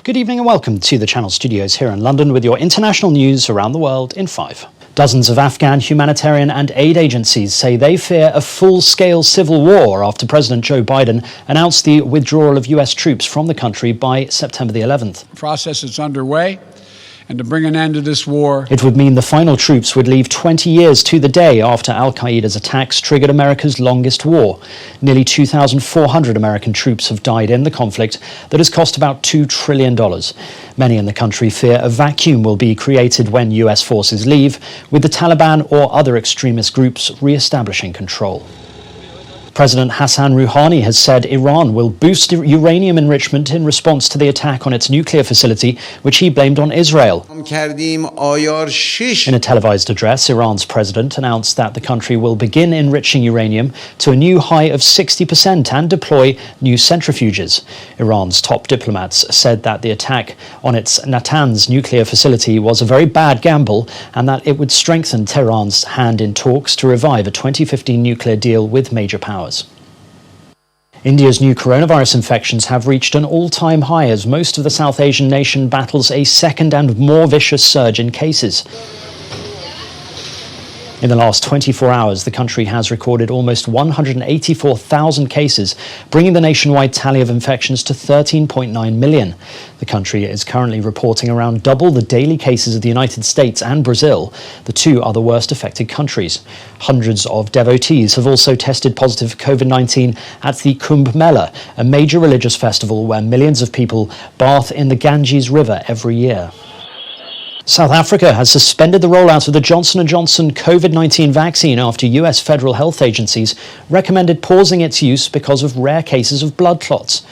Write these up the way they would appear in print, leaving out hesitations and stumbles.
Good evening and welcome to the Channel Studios here in London with your international news around the world in 5. Dozens of Afghan humanitarian and aid agencies say they fear a full-scale civil war after President Joe Biden announced the withdrawal of US troops from the country by September the 11th. The process is underway, and to bring an end to this war, it would mean the final troops would leave 20 years to the day after al-Qaeda's attacks triggered America's longest war. Nearly 2,400 American troops have died in the conflict that has cost about $2 trillion. Many in the country fear a vacuum will be created when US forces leave, with the Taliban or other extremist groups re-establishing control. President Hassan Rouhani has said Iran will boost uranium enrichment in response to the attack on its nuclear facility, which he blamed on Israel. In a televised address, Iran's president announced that the country will begin enriching uranium to a new high of 60% and deploy new centrifuges. Iran's top diplomats said that the attack on its Natanz nuclear facility was a very bad gamble and that it would strengthen Tehran's hand in talks to revive a 2015 nuclear deal with major powers. India's new coronavirus infections have reached an all-time high as most of the South Asian nation battles a second and more vicious surge in cases. In the last 24 hours, the country has recorded almost 184,000 cases, bringing the nationwide tally of infections to 13.9 million. The country is currently reporting around double the daily cases of the United States and Brazil. The two are the worst affected countries. Hundreds of devotees have also tested positive for COVID-19 at the Kumbh Mela, a major religious festival where millions of people bath in the Ganges River every year. South Africa has suspended the rollout of the Johnson & Johnson COVID-19 vaccine after US federal health agencies recommended pausing its use because of rare cases of blood clots.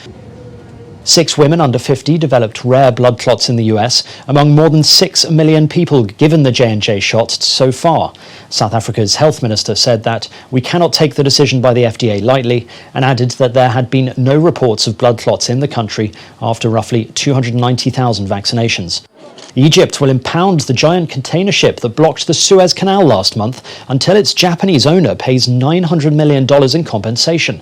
6 women under 50 developed rare blood clots in the US, among more than 6 million people given the J&J shot so far. South Africa's health minister said that we cannot take the decision by the FDA lightly and added that there had been no reports of blood clots in the country after roughly 290,000 vaccinations. Egypt will impound the giant container ship that blocked the SUEZ Canal last month until its Japanese owner pays $900 million in compensation.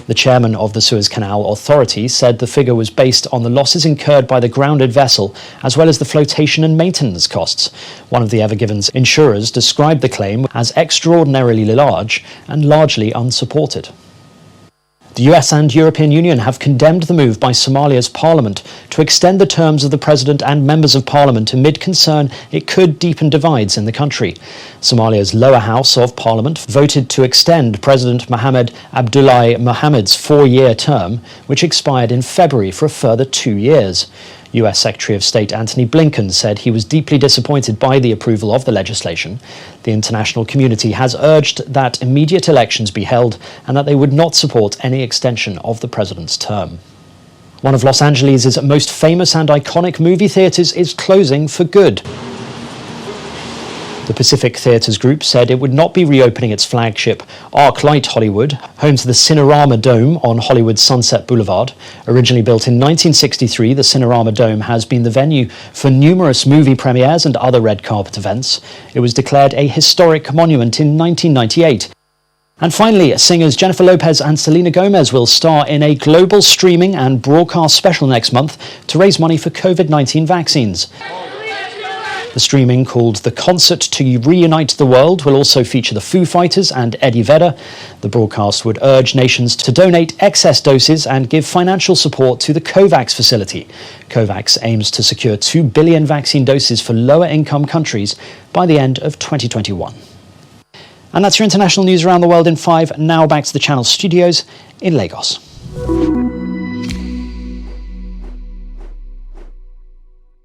The chairman of the Suez Canal Authority said the figure was based on the losses incurred by the grounded vessel, as well as the flotation and maintenance costs. One of the Ever Given's insurers described the claim as extraordinarily large and largely unsupported. The US and European Union have condemned the move by Somalia's parliament to extend the terms of the president and members of parliament amid concern it could deepen divides in the country. Somalia's lower house of parliament voted to extend President Mohamed Abdullahi Mohamed's 4-year term, which expired in February, for a further 2 years. US Secretary of State Antony Blinken said he was deeply disappointed by the approval of the legislation. The international community has urged that immediate elections be held and that they would not support any extension of the president's term. One of Los Angeles' most famous and iconic movie theaters is closing for good. The Pacific Theatres Group said it would not be reopening its flagship ArcLight Hollywood, home to the CINERAMA Dome on Hollywood's Sunset Boulevard. Originally built in 1963, the CINERAMA Dome has been the venue for numerous movie premieres and other red carpet events. It was declared a historic monument in 1998. And finally, singers Jennifer Lopez and Selena Gomez will star in a global streaming and broadcast special next month to raise money for COVID-19 vaccines. The streaming, called The Concert to Reunite the World, will also feature the Foo Fighters and Eddie Vedder. The broadcast would urge nations to donate excess doses and give financial support to the COVAX facility. COVAX aims to secure 2 billion vaccine doses for lower-income countries by the end of 2021. And that's your international news around the world in 5. Now back to the Channel Studios in Lagos.